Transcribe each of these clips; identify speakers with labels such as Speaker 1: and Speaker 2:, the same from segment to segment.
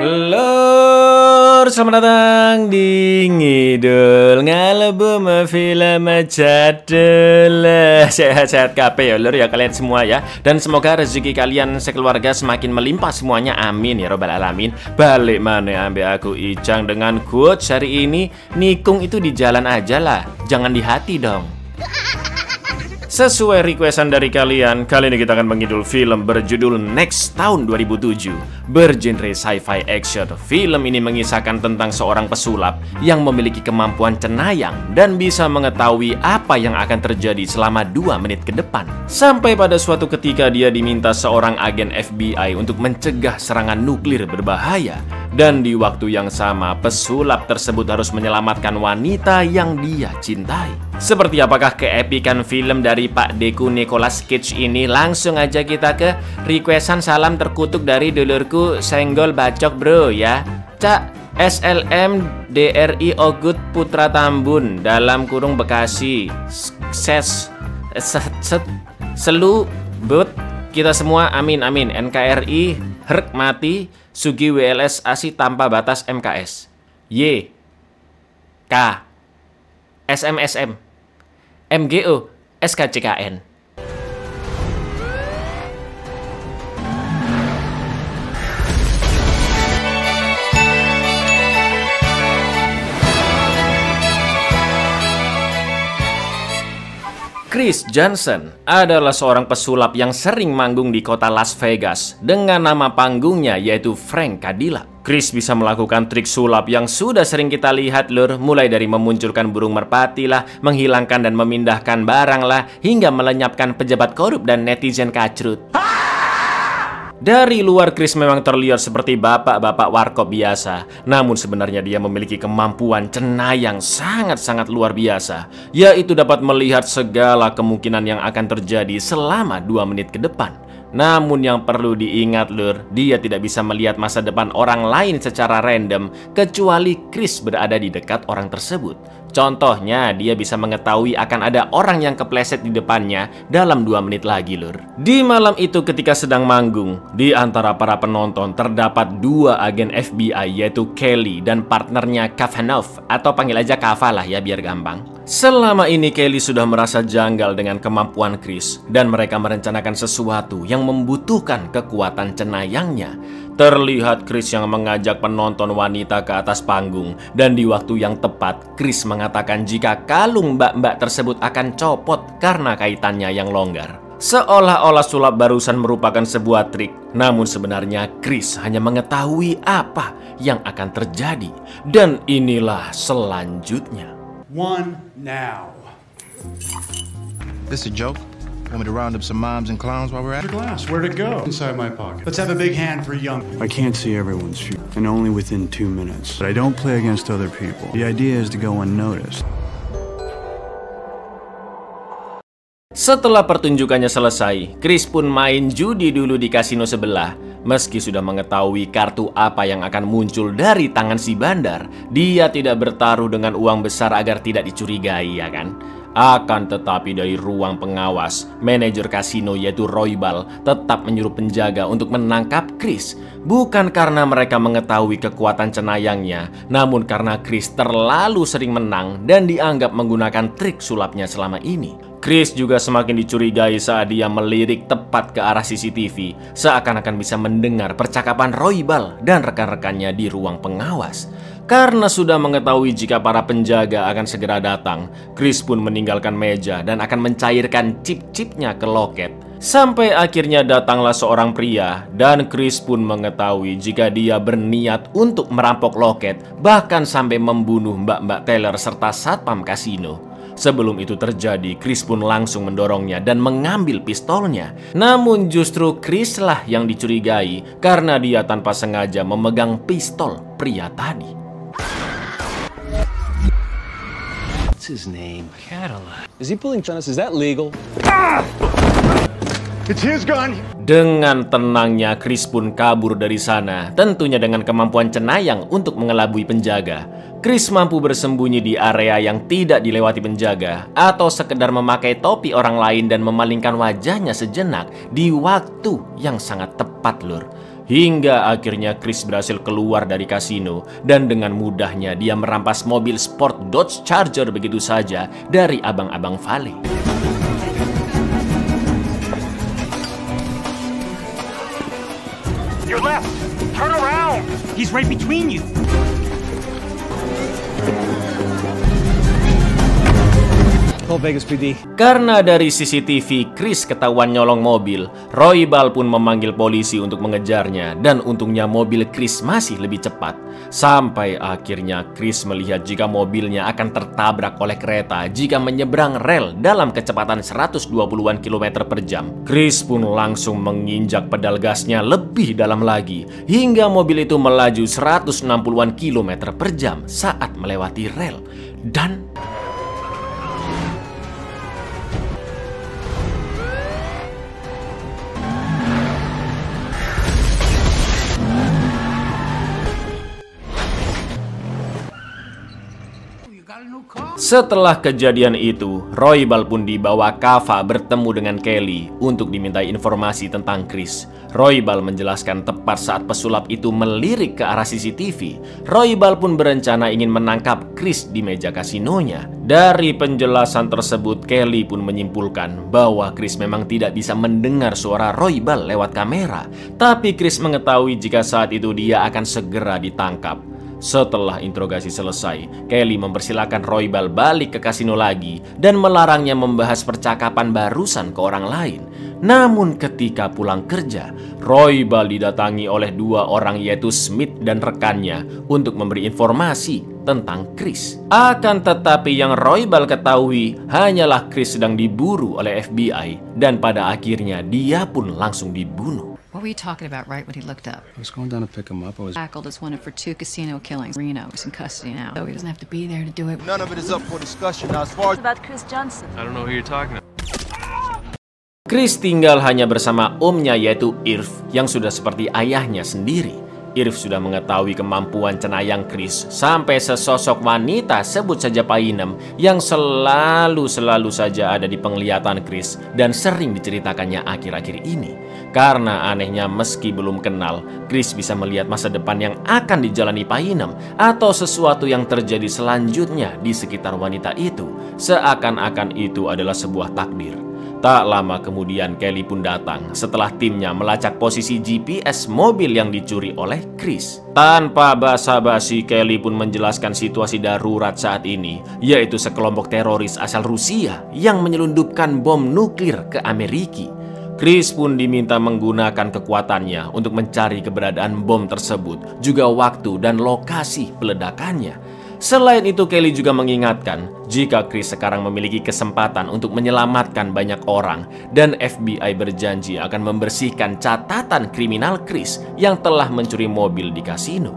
Speaker 1: Lur, selamat datang di Ngidul Ngalebum Film Jadul. Sehat-sehat kabeh ya lur ya kalian semua ya. Dan semoga rezeki kalian sekeluarga semakin melimpah semuanya, amin ya robbal alamin. Balik mana ambil aku Ijang dengan quotes hari ini. Nikung itu di jalan aja lah, jangan di hati dong. Sesuai requestan dari kalian, kali ini kita akan mengidul film berjudul Next tahun 2007 bergenre sci-fi action. Film ini mengisahkan tentang seorang pesulap yang memiliki kemampuan cenayang dan bisa mengetahui apa yang akan terjadi selama 2 menit ke depan. Sampai pada suatu ketika dia diminta seorang agen FBI untuk mencegah serangan nuklir berbahaya. Dan di waktu yang sama, pesulap tersebut harus menyelamatkan wanita yang dia cintai. Seperti apakah keepikan film dari Pak Deku Nicolas Cage ini? Langsung aja kita ke requestan salam terkutuk dari dulurku Senggol Bacok bro ya. Cak SLM DRI Ogut Putra Tambun dalam kurung Bekasi. Selu but kita semua amin amin. NKRI herk mati Sugi WLS ASI tanpa batas MKS. Y K SMSM MGO SKCKN. Chris Johnson adalah seorang pesulap yang sering manggung di kota Las Vegas dengan nama panggungnya yaitu Frank Cadillac. Chris bisa melakukan trik sulap yang sudah sering kita lihat lur, mulai dari memunculkan burung merpati lah, menghilangkan dan memindahkan barang lah, hingga melenyapkan pejabat korup dan netizen kacrut. Dari luar Chris memang terlihat seperti bapak-bapak warkop biasa. Namun sebenarnya dia memiliki kemampuan cenayang sangat-sangat luar biasa, yaitu dapat melihat segala kemungkinan yang akan terjadi selama 2 menit ke depan. Namun yang perlu diingat lur, dia tidak bisa melihat masa depan orang lain secara random kecuali Chris berada di dekat orang tersebut. Contohnya, dia bisa mengetahui akan ada orang yang kepleset di depannya dalam 2 menit lagi lur. Di malam itu ketika sedang manggung, di antara para penonton terdapat 2 agen FBI yaitu Kelly dan partnernya Kavanagh, atau panggil aja Kava lah ya biar gampang. Selama ini Kelly sudah merasa janggal dengan kemampuan Chris dan mereka merencanakan sesuatu yang membutuhkan kekuatan cenayangnya. Terlihat Chris yang mengajak penonton wanita ke atas panggung dan di waktu yang tepat Chris mengatakan jika kalung mbak-mbak tersebut akan copot karena kaitannya yang longgar. Seolah-olah sulap barusan merupakan sebuah trik, namun sebenarnya Chris hanya mengetahui apa yang akan terjadi. Dan inilah selanjutnya.
Speaker 2: One now.
Speaker 3: This a joke? Want me to round up some moms and clowns while we're at it?
Speaker 2: Glass, where'd it go? Inside my pocket. Let's have a big hand for young.
Speaker 4: I can't see everyone's future, and only within 2 minutes. But I don't play against other people. The idea is to go unnoticed.
Speaker 1: Setelah pertunjukannya selesai, Chris pun main judi dulu di kasino sebelah. Meski sudah mengetahui kartu apa yang akan muncul dari tangan si bandar, dia tidak bertaruh dengan uang besar agar tidak dicurigai ya kan. Akan tetapi dari ruang pengawas, manajer kasino yaitu Roybal tetap menyuruh penjaga untuk menangkap Chris. Bukan karena mereka mengetahui kekuatan cenayangnya, namun karena Chris terlalu sering menang dan dianggap menggunakan trik sulapnya selama ini. Chris juga semakin dicurigai saat dia melirik tepat ke arah CCTV, seakan-akan bisa mendengar percakapan Roybal dan rekan-rekannya di ruang pengawas. Karena sudah mengetahui jika para penjaga akan segera datang, Chris pun meninggalkan meja dan akan mencairkan chip-chipnya ke loket. Sampai akhirnya datanglah seorang pria dan Chris pun mengetahui jika dia berniat untuk merampok loket, bahkan sampai membunuh mbak-mbak teller serta satpam kasino. Sebelum itu terjadi, Chris pun langsung mendorongnya dan mengambil pistolnya. Namun justru Chris lah yang dicurigai karena dia tanpa sengaja memegang pistol pria tadi.
Speaker 5: What's his name? Cadillac. Is he pulling tennis? Is that legal?
Speaker 2: It's his gun.
Speaker 1: Dengan tenangnya Chris pun kabur dari sana, tentunya dengan kemampuan cenayang untuk mengelabui penjaga. Chris mampu bersembunyi di area yang tidak dilewati penjaga, atau sekedar memakai topi orang lain dan memalingkan wajahnya sejenak di waktu yang sangat tepat lur. Hingga akhirnya Chris berhasil keluar dari kasino dan dengan mudahnya dia merampas mobil sport Dodge Charger begitu saja dari abang-abang Vale.
Speaker 6: Your left! Turn around! He's right between you!
Speaker 5: Call Vegas PD.
Speaker 1: Karena dari CCTV Chris ketahuan nyolong mobil, Roybal pun memanggil polisi untuk mengejarnya dan untungnya mobil Chris masih lebih cepat. Sampai akhirnya Chris melihat jika mobilnya akan tertabrak oleh kereta jika menyeberang rel dalam kecepatan 120-an km per jam. Chris pun langsung menginjak pedal gasnya lebih dalam lagi hingga mobil itu melaju 160-an km per jam saat melewati rel. Dan setelah kejadian itu, Roybal pun dibawa Kava bertemu dengan Kelly untuk dimintai informasi tentang Chris. Roybal menjelaskan tepat saat pesulap itu melirik ke arah CCTV, Roybal pun berencana ingin menangkap Chris di meja kasinonya. Dari penjelasan tersebut, Kelly pun menyimpulkan bahwa Chris memang tidak bisa mendengar suara Roybal lewat kamera. Tapi Chris mengetahui jika saat itu dia akan segera ditangkap. Setelah interogasi selesai, Kelly mempersilahkan Roybal balik ke kasino lagi dan melarangnya membahas percakapan barusan ke orang lain. Namun ketika pulang kerja, Roybal didatangi oleh dua orang yaitu Smith dan rekannya untuk memberi informasi tentang Chris. Akan tetapi yang Roybal ketahui hanyalah Chris sedang diburu oleh FBI dan pada akhirnya dia pun langsung dibunuh.
Speaker 7: What were you talking about right when he looked up?
Speaker 5: I was going down to pick him up. I was
Speaker 7: Tackled as wanted for 2 casino killings. Reno is in custody now, so he doesn't have to be there to do it.
Speaker 3: None of it is up for discussion. Now, as far as
Speaker 8: About Chris Johnson.
Speaker 5: I don't know who you're talking about.
Speaker 1: Chris tinggal hanya bersama omnya yaitu Irv yang sudah seperti ayahnya sendiri. Irv sudah mengetahui kemampuan cenayang Chris sampai sesosok wanita sebut saja Painem yang selalu saja ada di penglihatan Chris dan sering diceritakannya akhir-akhir ini. Karena anehnya meski belum kenal, Chris bisa melihat masa depan yang akan dijalani Painem atau sesuatu yang terjadi selanjutnya di sekitar wanita itu, seakan-akan itu adalah sebuah takdir. Tak lama kemudian Kelly pun datang setelah timnya melacak posisi GPS mobil yang dicuri oleh Chris. Tanpa basa-basi, Kelly pun menjelaskan situasi darurat saat ini, yaitu sekelompok teroris asal Rusia yang menyelundupkan bom nuklir ke Amerika. Chris pun diminta menggunakan kekuatannya untuk mencari keberadaan bom tersebut, juga waktu dan lokasi peledakannya. Selain itu, Kelly juga mengingatkan jika Chris sekarang memiliki kesempatan untuk menyelamatkan banyak orang dan FBI berjanji akan membersihkan catatan kriminal Chris yang telah mencuri mobil di kasino.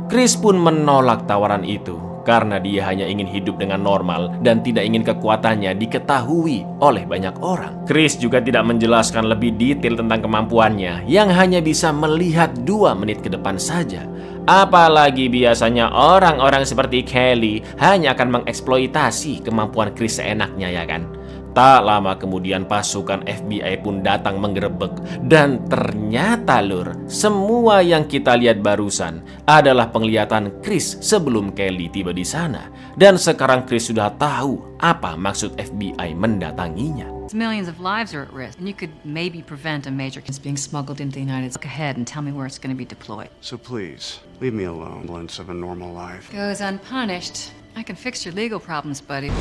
Speaker 1: Chris pun menolak tawaran itu karena dia hanya ingin hidup dengan normal dan tidak ingin kekuatannya diketahui oleh banyak orang. Chris juga tidak menjelaskan lebih detail tentang kemampuannya yang hanya bisa melihat 2 menit ke depan saja. Apalagi biasanya orang-orang seperti Kelly hanya akan mengeksploitasi kemampuan Chris seenaknya, ya kan? Tak lama kemudian pasukan FBI pun datang menggerebek dan ternyata lur, semua yang kita lihat barusan adalah penglihatan Chris sebelum Kelly tiba di sana. Dan sekarang Chris sudah tahu apa maksud FBI mendatanginya.
Speaker 7: Millions of lives are at risk, and you could maybe prevent a major case being smuggled into the United States. Look ahead and tell me where it's going to be deployed.
Speaker 4: So please, leave me alone. Blunts of a normal life.
Speaker 7: Goes unpunished. I can fix your legal problems, buddy.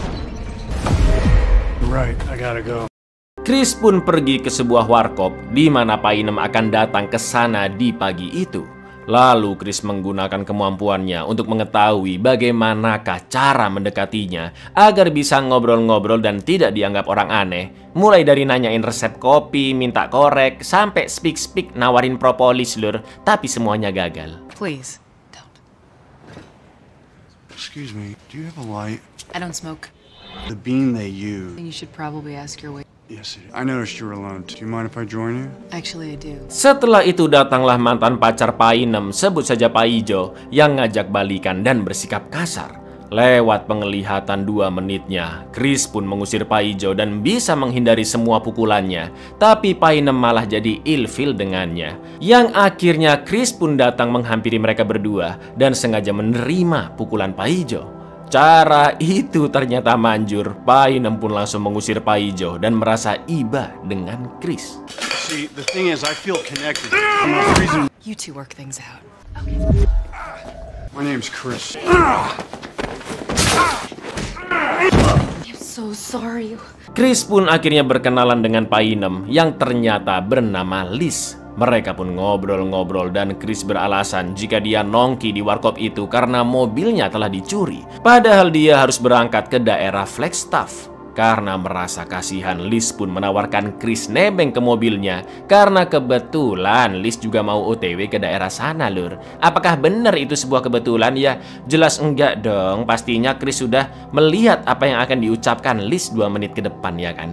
Speaker 4: Right, I gotta go.
Speaker 1: Chris pun pergi ke sebuah warkop di mana Painem akan datang ke sana di pagi itu. Lalu Chris menggunakan kemampuannya untuk mengetahui bagaimanakah cara mendekatinya agar bisa ngobrol-ngobrol dan tidak dianggap orang aneh. Mulai dari nanyain resep kopi, minta korek, sampai speak nawarin propolis lur, tapi semuanya gagal.
Speaker 7: Please, don't.
Speaker 4: Excuse me, do you have a light?
Speaker 7: I don't smoke.
Speaker 4: The bean they use.
Speaker 7: You should probably ask your way.
Speaker 4: Yes, I noticed you were alone. Do you mind if I join you?
Speaker 7: Actually, I do.
Speaker 1: Setelah itu datanglah mantan pacar Painem, sebut saja Pak Ijo, yang ngajak balikan dan bersikap kasar. Lewat penglihatan 2 menitnya, Chris pun mengusir Paijo dan bisa menghindari semua pukulannya. Tapi Painem malah jadi ilfil dengannya. Yang akhirnya Chris pun datang menghampiri mereka berdua dan sengaja menerima pukulan Paijo. Cara itu ternyata manjur. Painem pun langsung mengusir Paijo dan merasa iba dengan Chris.
Speaker 4: See, the thing is, I feel connected.
Speaker 7: You two work things out.
Speaker 4: My name's Chris.
Speaker 7: I'm so sorry.
Speaker 1: Chris pun akhirnya berkenalan dengan Painem yang ternyata bernama Liz. Mereka pun ngobrol-ngobrol dan Chris beralasan jika dia nongki di warkop itu karena mobilnya telah dicuri. Padahal dia harus berangkat ke daerah Flagstaff. Karena merasa kasihan, Liz pun menawarkan Chris nebeng ke mobilnya karena kebetulan Liz juga mau OTW ke daerah sana, lur. Apakah benar itu sebuah kebetulan? Ya, jelas enggak dong. Pastinya Chris sudah melihat apa yang akan diucapkan Liz 2 menit ke depan, ya kan?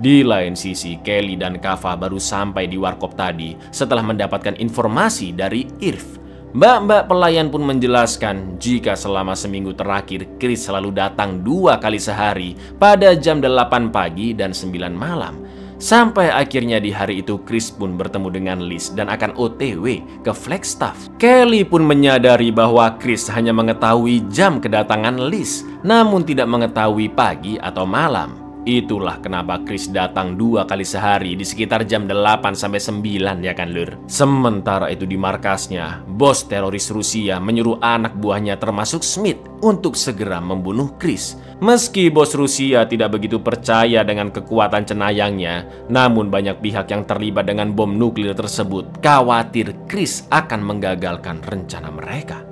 Speaker 1: Di lain sisi, Kelly dan Kava baru sampai di warkop tadi setelah mendapatkan informasi dari Irv. Mbak-mbak pelayan pun menjelaskan jika selama seminggu terakhir Chris selalu datang 2 kali sehari pada jam 8 pagi dan 9 malam. Sampai akhirnya di hari itu Chris pun bertemu dengan Liz dan akan OTW ke Flagstaff. Kelly pun menyadari bahwa Chris hanya mengetahui jam kedatangan Liz, namun tidak mengetahui pagi atau malam. Itulah kenapa Chris datang 2 kali sehari di sekitar jam 8 sampai 9, ya kan, lur. Sementara itu di markasnya, bos teroris Rusia menyuruh anak buahnya termasuk Smith untuk segera membunuh Chris. Meski bos Rusia tidak begitu percaya dengan kekuatan cenayangnya, namun banyak pihak yang terlibat dengan bom nuklir tersebut khawatir Chris akan menggagalkan rencana mereka.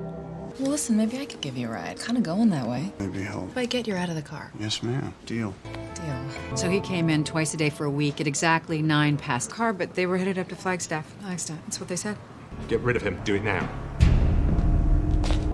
Speaker 8: Well, listen, maybe I could give you a ride. Kind of going that way.
Speaker 4: Maybe help.
Speaker 8: If I get you out of the car.
Speaker 4: Yes, ma'am. Deal.
Speaker 8: Deal.
Speaker 7: So he came in twice a day for a week at exactly 9 past car, but they were headed up to Flagstaff.
Speaker 8: Flagstaff. That's what they said.
Speaker 6: Get rid of him. Do it now.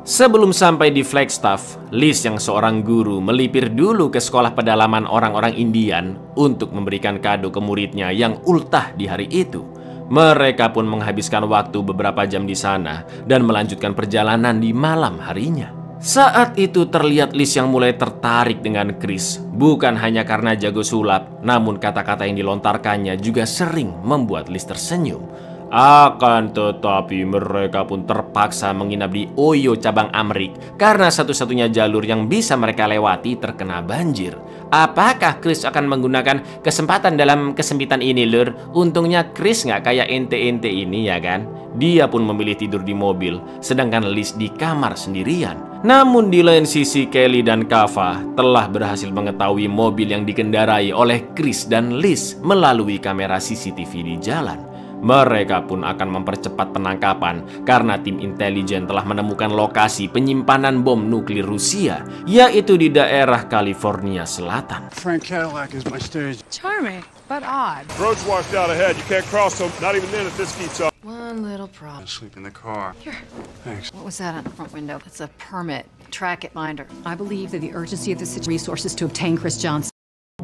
Speaker 1: Sebelum sampai di Flagstaff, Liz yang seorang guru melipir dulu ke sekolah pedalaman orang-orang Indian untuk memberikan kado ke muridnya yang ultah di hari itu. Mereka pun menghabiskan waktu beberapa jam di sana dan melanjutkan perjalanan di malam harinya. Saat itu terlihat Liz yang mulai tertarik dengan Chris. Bukan hanya karena jago sulap, namun kata-kata yang dilontarkannya juga sering membuat Liz tersenyum. Akan tetapi mereka pun terpaksa menginap di Oyo cabang Amrik karena satu-satunya jalur yang bisa mereka lewati terkena banjir. Apakah Chris akan menggunakan kesempatan dalam kesempitan ini, lur? Untungnya Chris nggak kayak ente-ente ini, ya kan? Dia pun memilih tidur di mobil, sedangkan Liz di kamar sendirian. Namun di lain sisi, Kelly dan Kava telah berhasil mengetahui mobil yang dikendarai oleh Chris dan Liz melalui kamera CCTV di jalan. Mereka pun akan mempercepat penangkapan karena tim intelijen telah menemukan lokasi penyimpanan bom nuklir Rusia, yaitu di daerah California Selatan.
Speaker 4: Frank Cadillac is my stage.
Speaker 8: Charming, but odd.
Speaker 9: Road's washed out ahead. You can't cross them. Not even then if this keeps up.
Speaker 8: One little problem.
Speaker 4: Sleep in the car.
Speaker 8: Here.
Speaker 4: Thanks.
Speaker 7: What was that on the front window? It's a permit. Track it binder. I believe that the urgency of the resources to obtain Chris Johnson.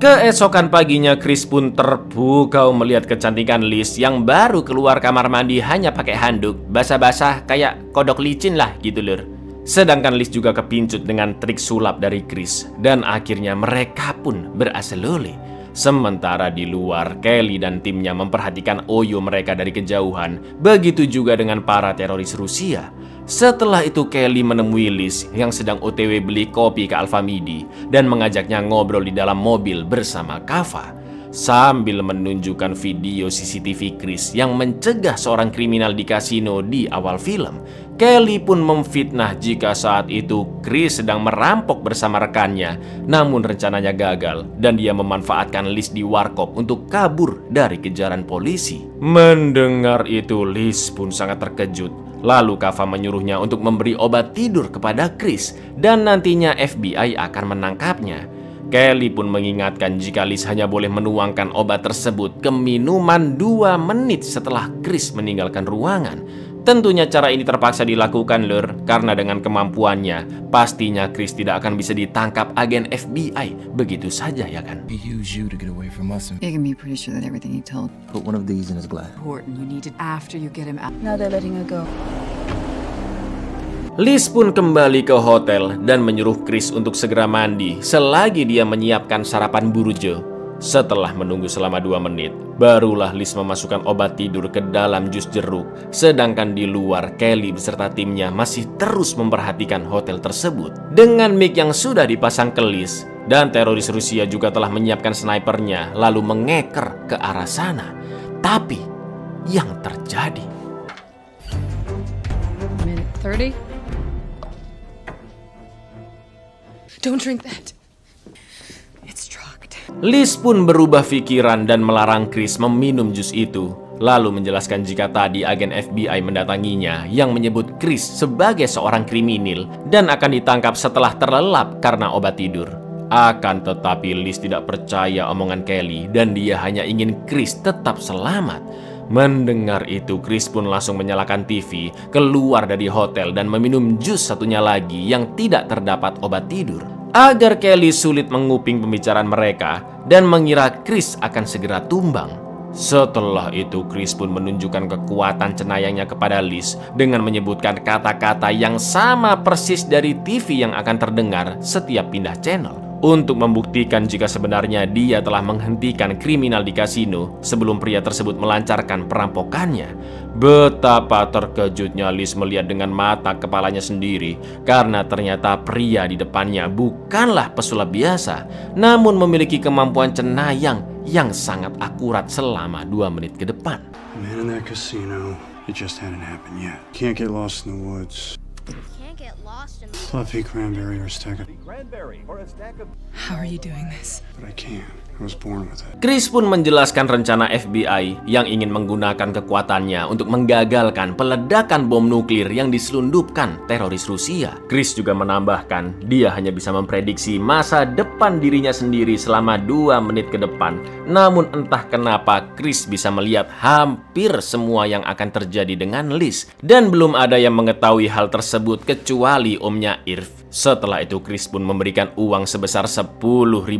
Speaker 1: Keesokan paginya, Chris pun terpukau melihat kecantikan Liz yang baru keluar kamar mandi hanya pakai handuk, basah-basah kayak kodok licin lah gitu, lur. Sedangkan Liz juga kepincut dengan trik sulap dari Chris, dan akhirnya mereka pun berase-lole. Sementara di luar, Kelly dan timnya memperhatikan Oyo mereka dari kejauhan, begitu juga dengan para teroris Rusia. Setelah itu Kelly menemui Liz yang sedang OTW beli kopi ke Alfamidi dan mengajaknya ngobrol di dalam mobil bersama Kava. Sambil menunjukkan video CCTV Chris yang mencegah seorang kriminal di kasino di awal film, Kelly pun memfitnah jika saat itu Chris sedang merampok bersama rekannya, namun rencananya gagal dan dia memanfaatkan Liz di warkop untuk kabur dari kejaran polisi. Mendengar itu, Liz pun sangat terkejut. Lalu Kava menyuruhnya untuk memberi obat tidur kepada Chris dan nantinya FBI akan menangkapnya. Kelly pun mengingatkan jika Liz hanya boleh menuangkan obat tersebut ke minuman 2 menit setelah Chris meninggalkan ruangan. Tentunya cara ini terpaksa dilakukan, lur, karena dengan kemampuannya pastinya Chris tidak akan bisa ditangkap agen FBI begitu saja, ya kan?
Speaker 5: He used you to get away from us.
Speaker 7: You can be pretty sure that everything he told.
Speaker 5: Put one of these in his glass.
Speaker 7: Important. You need it after you get him out.
Speaker 8: Now they're letting her go.
Speaker 1: Liz pun kembali ke hotel dan menyuruh Chris untuk segera mandi selagi dia menyiapkan sarapan burjo. Setelah menunggu selama 2 menit, barulah Liz memasukkan obat tidur ke dalam jus jeruk. Sedangkan di luar, Kelly beserta timnya masih terus memperhatikan hotel tersebut. Dengan mic yang sudah dipasang ke Liz, dan teroris Rusia juga telah menyiapkan snipernya lalu mengeker ke arah sana. Tapi, yang terjadi...
Speaker 8: Minute 30? Don't drink that. It's drugged.
Speaker 1: Liz pun berubah pikiran dan melarang Chris meminum jus itu. Lalu menjelaskan jika tadi agen FBI mendatanginya yang menyebut Chris sebagai seorang kriminal dan akan ditangkap setelah terlelap karena obat tidur. Akan tetapi Liz tidak percaya omongan Kelly dan dia hanya ingin Chris tetap selamat. Mendengar itu, Chris pun langsung menyalakan TV, keluar dari hotel dan meminum jus satunya lagi yang tidak terdapat obat tidur. Agar Kelly sulit menguping pembicaraan mereka dan mengira Chris akan segera tumbang. Setelah itu, Chris pun menunjukkan kekuatan cenayangnya kepada Liz dengan menyebutkan kata-kata yang sama persis dari TV yang akan terdengar setiap pindah channel. Untuk membuktikan jika sebenarnya dia telah menghentikan kriminal di kasino sebelum pria tersebut melancarkan perampokannya. Betapa terkejutnya Liz melihat dengan mata kepalanya sendiri karena ternyata pria di depannya bukanlah pesulap biasa, namun memiliki kemampuan cenayang yang sangat akurat selama 2 menit ke depan.
Speaker 4: Man in that casino, it just hadn't happened yet. Can't get lost in the woods. Fluffy cranberry or a stack of...
Speaker 8: How are you doing this?
Speaker 4: But I can't. I was born with it.
Speaker 1: Chris pun menjelaskan rencana FBI yang ingin menggunakan kekuatannya untuk menggagalkan peledakan bom nuklir yang diselundupkan teroris Rusia. Chris juga menambahkan dia hanya bisa memprediksi masa depan dirinya sendiri selama 2 menit ke depan. Namun entah kenapa Chris bisa melihat hampir semua yang akan terjadi dengan Liz. Dan belum ada yang mengetahui hal tersebut kecuali omnya Irv. Setelah itu Chris pun memberikan uang sebesar $10.000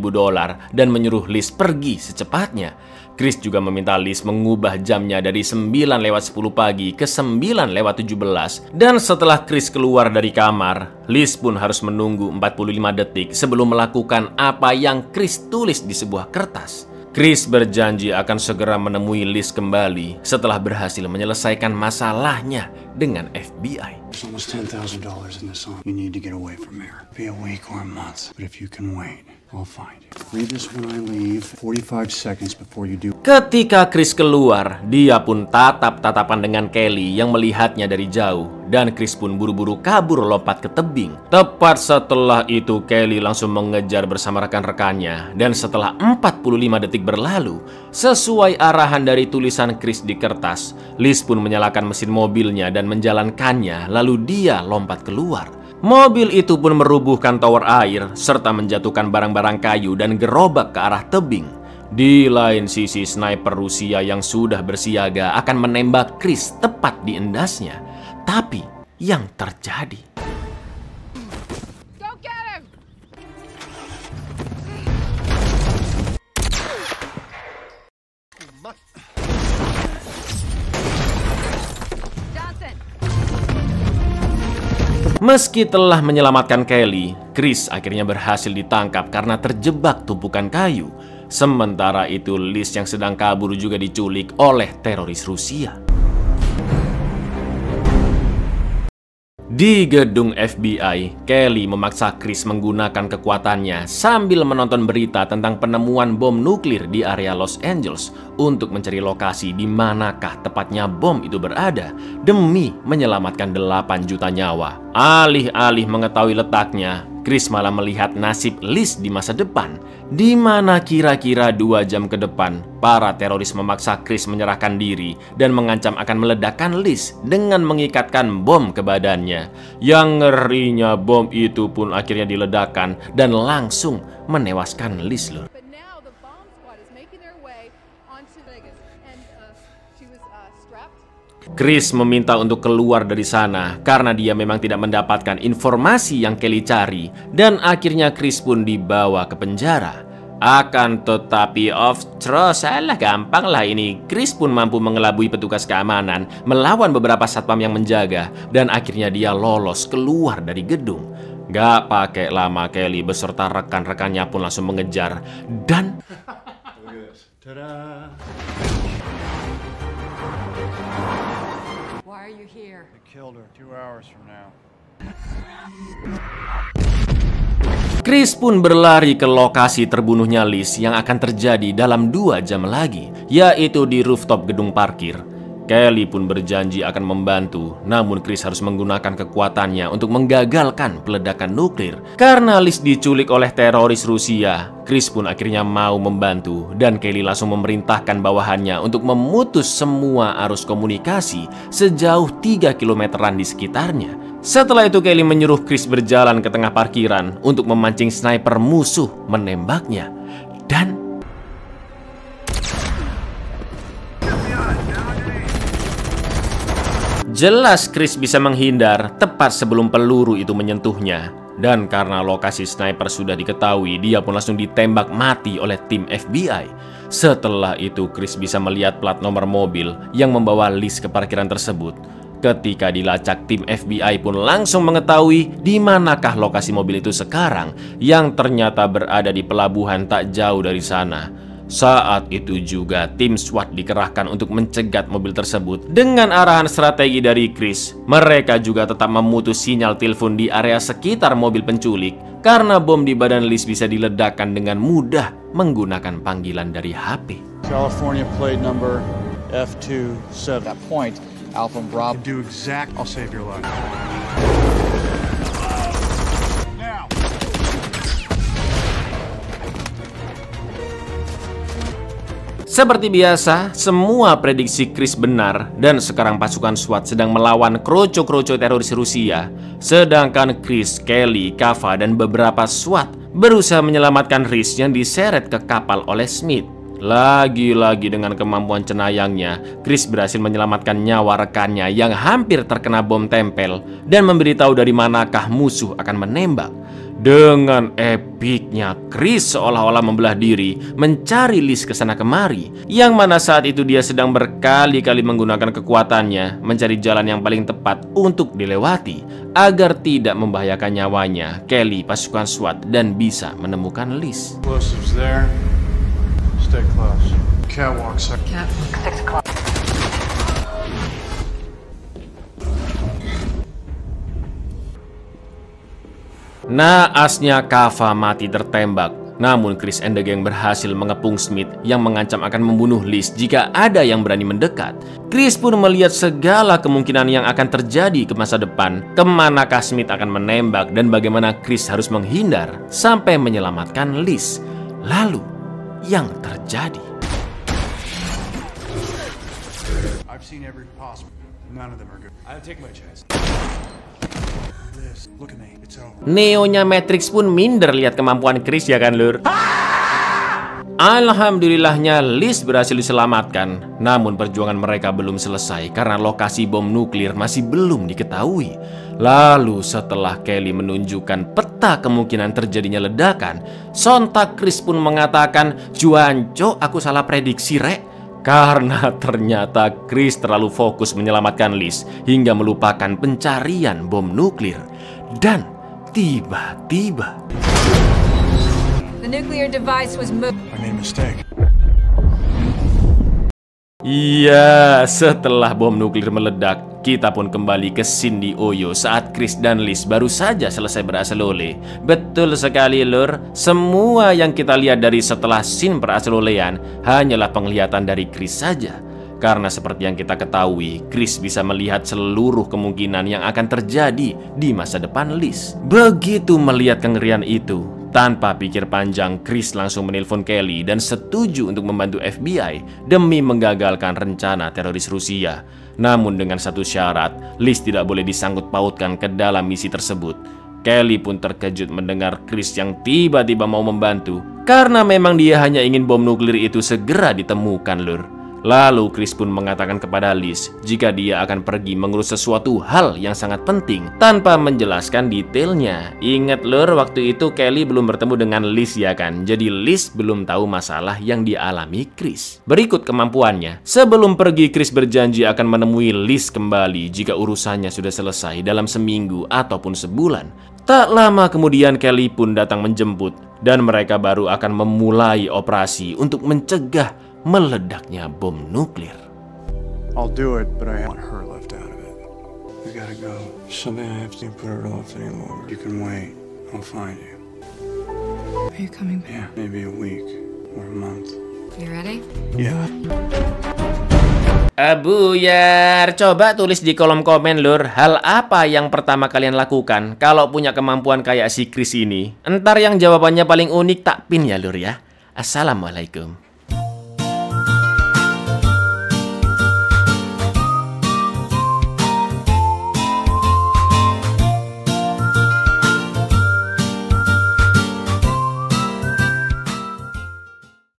Speaker 1: dan menyuruh Liz pergi secepatnya. Chris juga meminta Liz mengubah jamnya dari 9:10 pagi ke 9:17. Dan setelah Chris keluar dari kamar, Liz pun harus menunggu 45 detik sebelum melakukan apa yang Chris tulis di sebuah kertas. Chris berjanji akan segera menemui Liz kembali setelah berhasil menyelesaikan masalahnya dengan FBI.
Speaker 4: There's almost $10,000 in this song. You need to get away from here. Be a week or a month. But if you can wait, I'll find you. Read this when I leave. 45 seconds before you do.
Speaker 1: Ketika Chris keluar, dia pun tatap-tatapan dengan Kelly yang melihatnya dari jauh. Dan Chris pun buru-buru kabur lompat ke tebing. Tepat setelah itu, Kelly langsung mengejar bersama rekan-rekannya. Dan setelah 45 detik berlalu, sesuai arahan dari tulisan Chris di kertas, Liz pun menyalakan mesin mobilnya dan menjalankannya, lalu dia lompat keluar. Mobil itu pun merubuhkan tower air, serta menjatuhkan barang-barang kayu dan gerobak ke arah tebing. Di lain sisi, sniper Rusia yang sudah bersiaga akan menembak Chris tepat di endasnya. Tapi yang terjadi...
Speaker 8: Go get him! Johnson.
Speaker 1: Meski telah menyelamatkan Kelly, Chris akhirnya berhasil ditangkap karena terjebak tumpukan kayu. Sementara itu, Liz yang sedang kabur juga diculik oleh teroris Rusia. Di gedung FBI, Kelly memaksa Chris menggunakan kekuatannya sambil menonton berita tentang penemuan bom nuklir di area Los Angeles untuk mencari lokasi di manakah tepatnya bom itu berada demi menyelamatkan 8 juta nyawa. Alih-alih mengetahui letaknya, Chris malah melihat nasib Liz di masa depan, di mana kira-kira 2 jam ke depan, para teroris memaksa Chris menyerahkan diri dan mengancam akan meledakkan Liz dengan mengikatkan bom ke badannya. Yang ngerinya, bom itu pun akhirnya diledakkan dan langsung menewaskan Liz, lur. Chris meminta untuk keluar dari sana karena dia memang tidak mendapatkan informasi yang Kelly cari, dan akhirnya Chris pun dibawa ke penjara. Akan tetapi salah gampang lah ini. Chris pun mampu mengelabui petugas keamanan, melawan beberapa satpam yang menjaga, dan akhirnya dia lolos keluar dari gedung. Gak pakai lama, Kelly beserta rekan-rekannya pun langsung mengejar dan
Speaker 7: Why are you here?
Speaker 2: They killed her 2 hours from now.
Speaker 1: Chris pun berlari ke lokasi terbunuhnya Liz yang akan terjadi dalam 2 jam lagi, yaitu di rooftop gedung parkir. Kelly pun berjanji akan membantu, namun Chris harus menggunakan kekuatannya untuk menggagalkan peledakan nuklir. Karena Liz diculik oleh teroris Rusia, Chris pun akhirnya mau membantu, dan Kelly langsung memerintahkan bawahannya untuk memutus semua arus komunikasi sejauh 3 kilometeran di sekitarnya. Setelah itu Kelly menyuruh Chris berjalan ke tengah parkiran untuk memancing sniper musuh menembaknya. Dan jelas Chris bisa menghindar tepat sebelum peluru itu menyentuhnya. Dan karena lokasi sniper sudah diketahui, dia pun langsung ditembak mati oleh tim FBI. Setelah itu Chris bisa melihat plat nomor mobil yang membawa Liz ke parkiran tersebut. Ketika dilacak, tim FBI pun langsung mengetahui di manakah lokasi mobil itu sekarang, yang ternyata berada di pelabuhan tak jauh dari sana. Saat itu juga tim SWAT dikerahkan untuk mencegat mobil tersebut. Dengan arahan strategi dari Chris, mereka juga tetap memutus sinyal telepon di area sekitar mobil penculik karena bom di badan Liz bisa diledakkan dengan mudah menggunakan panggilan dari HP.
Speaker 2: California plate number F27.
Speaker 3: That point, Alpha Bravo.
Speaker 2: Do exact. I'll save your life. Now.
Speaker 1: Seperti biasa, semua prediksi Chris benar, dan sekarang pasukan SWAT sedang melawan kroco-kroco teroris Rusia. Sedangkan Chris, Kelly, Kava, dan beberapa SWAT berusaha menyelamatkan Riz yang diseret ke kapal oleh Smith. Lagi-lagi dengan kemampuan cenayangnya, Chris berhasil menyelamatkan nyawa rekannya yang hampir terkena bom tempel dan memberitahu dari manakah musuh akan menembak. Dengan epiknya, Chris seolah-olah membelah diri mencari Liz ke sana kemari, yang mana saat itu dia sedang berkali-kali menggunakan kekuatannya mencari jalan yang paling tepat untuk dilewati agar tidak membahayakan nyawanya, Kelly, pasukan SWAT, dan bisa menemukan Liz.
Speaker 2: Explosives there. Stay close. Catwalk second.
Speaker 7: Catwalk 6 o'clock.
Speaker 1: Naasnya Kava mati tertembak. Namun Chris and the gang berhasil mengepung Smith yang mengancam akan membunuh Liz jika ada yang berani mendekat. Chris pun melihat segala kemungkinan yang akan terjadi ke masa depan, kemanakah Smith akan menembak dan bagaimana Chris harus menghindar sampai menyelamatkan Liz. Lalu yang terjadi,
Speaker 2: I've seen every possible. None of them are good.
Speaker 5: I'll take my chance.
Speaker 2: Liz, look at me. It's over.
Speaker 1: Neonya Matrix pun minder lihat kemampuan Chris, ya kan lur? Alhamdulillahnya Liz berhasil diselamatkan. Namun perjuangan mereka belum selesai karena lokasi bom nuklir masih belum diketahui. Lalu setelah Kelly menunjukkan peta kemungkinan terjadinya ledakan, sontak Chris pun mengatakan, "Juanco, aku salah prediksi, Rek." Karena ternyata Chris terlalu fokus menyelamatkan Liz hingga melupakan pencarian bom nuklir. Dan tiba-tiba
Speaker 7: The nuclear device was moved.
Speaker 2: I made a mistake.
Speaker 1: iya, setelah bom nuklir meledak, kita pun kembali ke Cindy Oyo saat Chris dan Liz baru saja selesai berasal-oleh. Betul sekali lur, semua yang kita lihat dari setelah scene berasal-olehan hanyalah penglihatan dari Chris saja. Karena seperti yang kita ketahui, Chris bisa melihat seluruh kemungkinan yang akan terjadi di masa depan Liz. Begitu melihat kengerian itu, tanpa pikir panjang, Chris langsung menelpon Kelly dan setuju untuk membantu FBI demi menggagalkan rencana teroris Rusia. Namun dengan satu syarat, Liz tidak boleh disangkut pautkan ke dalam misi tersebut. Kelly pun terkejut mendengar Chris yang tiba-tiba mau membantu, karena memang dia hanya ingin bom nuklir itu segera ditemukan lur. Lalu Chris pun mengatakan kepada Liz jika dia akan pergi mengurus sesuatu hal yang sangat penting tanpa menjelaskan detailnya. Ingat lur, waktu itu Kelly belum bertemu dengan Liz ya kan? Jadi Liz belum tahu masalah yang dialami Chris. Berikut kemampuannya. Sebelum pergi, Chris berjanji akan menemui Liz kembali jika urusannya sudah selesai dalam seminggu ataupun sebulan. Tak lama kemudian Kelly pun datang menjemput dan mereka baru akan memulai operasi untuk mencegah meledaknya bom nuklir.
Speaker 4: I'll do it, but I want her left out of it. We gotta go. Something I have to put it off any longer. You can wait. I'll find you.
Speaker 8: Are you coming back?
Speaker 4: Yeah, maybe a week or a month.
Speaker 8: You ready?
Speaker 4: Yeah.
Speaker 1: Abuyar, coba tulis di kolom komen lur, hal apa yang pertama kalian lakukan kalau punya kemampuan kayak si Chris ini? Entar yang jawabannya paling unik tak pin ya lur ya. Assalamualaikum.